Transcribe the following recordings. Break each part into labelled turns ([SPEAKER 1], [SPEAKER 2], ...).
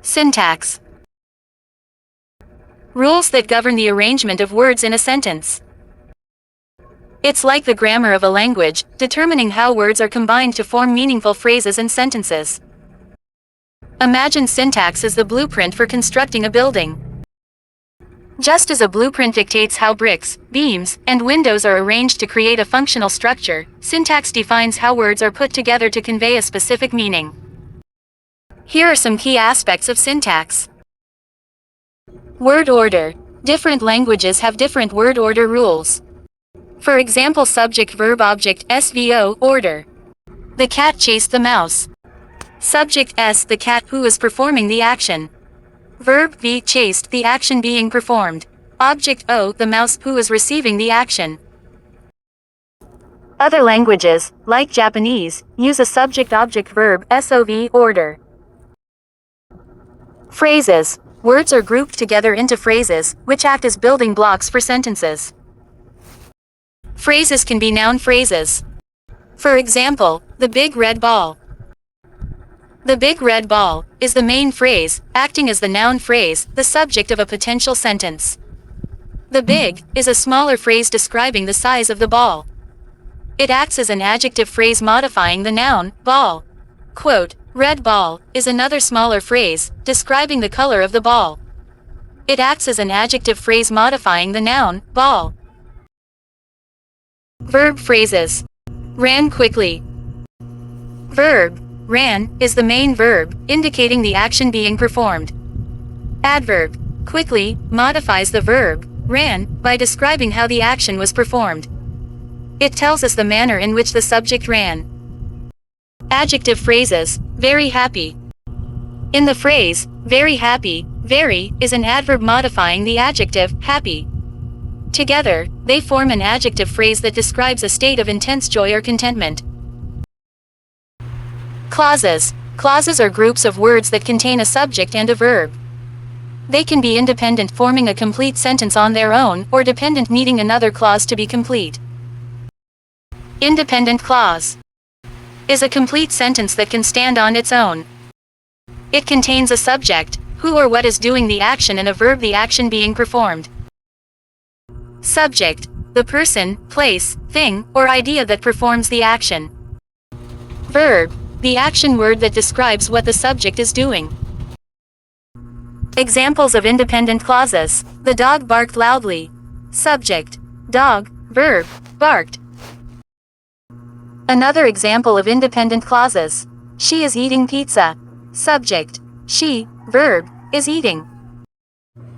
[SPEAKER 1] Syntax. Rules that govern the arrangement of words in a sentence. It's like the grammar of a language, determining how words are combined to form meaningful phrases and sentences. Imagine syntax as the blueprint for constructing a building. Just as a blueprint dictates how bricks, beams, and windows are arranged to create a functional structure, syntax defines how words are put together to convey a specific meaning. Here are some key aspects of syntax. Word order. Different languages have different word order rules. For example, subject verb object SVO order. The cat chased the mouse. Subject S, the cat who is performing the action. Verb V, chased, the action being performed. Object O, the mouse who is receiving the action. Other languages, like Japanese, use a subject-object-verb SOV order. Phrases. Words are grouped together into phrases, which act as building blocks for sentences. Phrases can be noun phrases. For example, the big red ball. The big red ball is the main phrase, acting as the noun phrase, the subject of a potential sentence. The big is a smaller phrase describing the size of the ball. It acts as an adjective phrase modifying the noun, ball. Quote, red ball is another smaller phrase, describing the color of the ball. It acts as an adjective phrase modifying the noun, ball. Verb phrases. Ran quickly. Verb, ran, is the main verb, indicating the action being performed. Adverb, quickly, modifies the verb, ran, by describing how the action was performed. It tells us the manner in which the subject ran. Adjective phrases. Very happy. In the phrase, very happy, very is an adverb modifying the adjective, happy. Together, they form an adjective phrase that describes a state of intense joy or contentment. Clauses. Clauses are groups of words that contain a subject and a verb. They can be independent, forming a complete sentence on their own, or dependent, needing another clause to be complete. Independent clause is a complete sentence that can stand on its own. It contains a subject, who or what is doing the action, and a verb, the action being performed. Subject, the person, place, thing, or idea that performs the action. Verb, the action word that describes what the subject is doing. Examples of independent clauses. The dog barked loudly. Subject, dog, verb, barked. Another example of independent clauses. She is eating pizza. Subject, she, verb, is eating.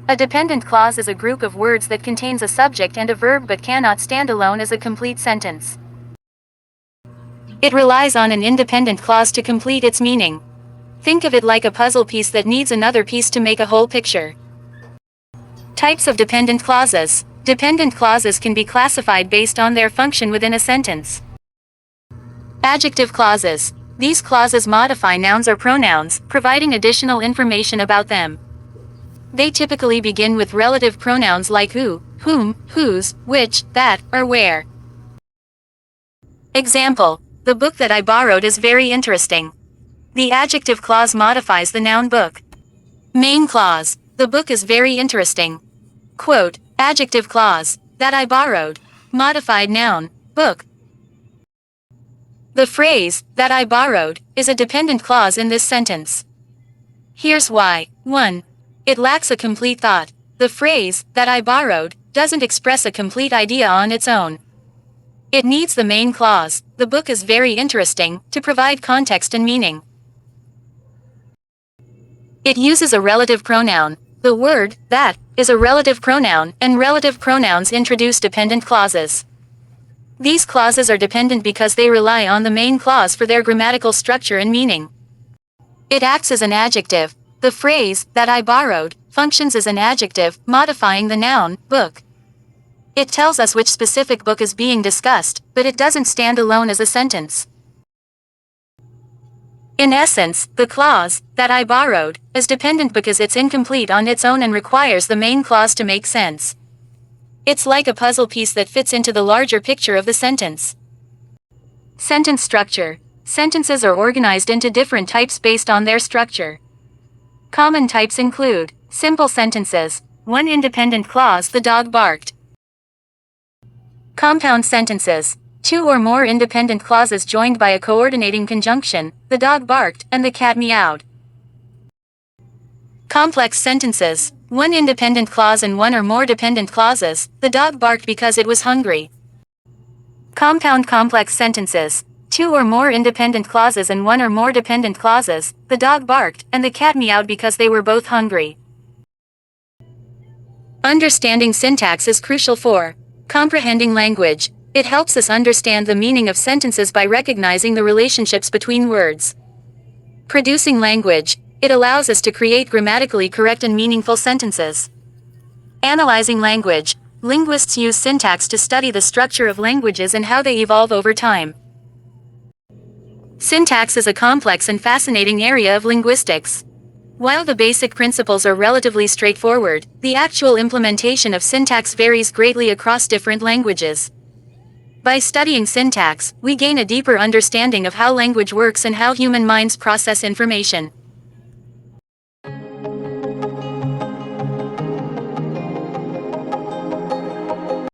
[SPEAKER 1] A dependent clause is a group of words that contains a subject and a verb but cannot stand alone as a complete sentence. It relies on an independent clause to complete its meaning. Think of it like a puzzle piece that needs another piece to make a whole picture. Types of dependent clauses. Dependent clauses can be classified based on their function within a sentence. Adjective clauses. These clauses modify nouns or pronouns, providing additional information about them. They typically begin with relative pronouns like who, whom, whose, which, that, or where. Example, the book that I borrowed is very interesting. The adjective clause modifies the noun book. Main clause, the book is very interesting. Quote, adjective clause, that I borrowed, modified noun, book. The phrase, that I borrowed, is a dependent clause in this sentence. Here's why. 1. It lacks a complete thought. The phrase, that I borrowed, doesn't express a complete idea on its own. It needs the main clause, the book is very interesting, to provide context and meaning. It uses a relative pronoun. The word, that, is a relative pronoun, and relative pronouns introduce dependent clauses. These clauses are dependent because they rely on the main clause for their grammatical structure and meaning. It acts as an adjective. The phrase, that I borrowed, functions as an adjective, modifying the noun, book. It tells us which specific book is being discussed, but it doesn't stand alone as a sentence. In essence, the clause, that I borrowed, is dependent because it's incomplete on its own and requires the main clause to make sense. It's like a puzzle piece that fits into the larger picture of the sentence. Sentence structure. Sentences are organized into different types based on their structure. Common types include simple sentences, one independent clause, the dog barked. Compound sentences, two or more independent clauses joined by a coordinating conjunction, the dog barked and the cat meowed. Complex sentences, one independent clause and one or more dependent clauses, the dog barked because it was hungry. Compound complex sentences, two or more independent clauses and one or more dependent clauses, the dog barked and the cat meowed because they were both hungry. Understanding syntax is crucial for comprehending language. It helps us understand the meaning of sentences by recognizing the relationships between words. Producing language. It allows us to create grammatically correct and meaningful sentences. Analyzing language. Linguists use syntax to study the structure of languages and how they evolve over time. Syntax is a complex and fascinating area of linguistics. While the basic principles are relatively straightforward, the actual implementation of syntax varies greatly across different languages. By studying syntax, we gain a deeper understanding of how language works and how human minds process information.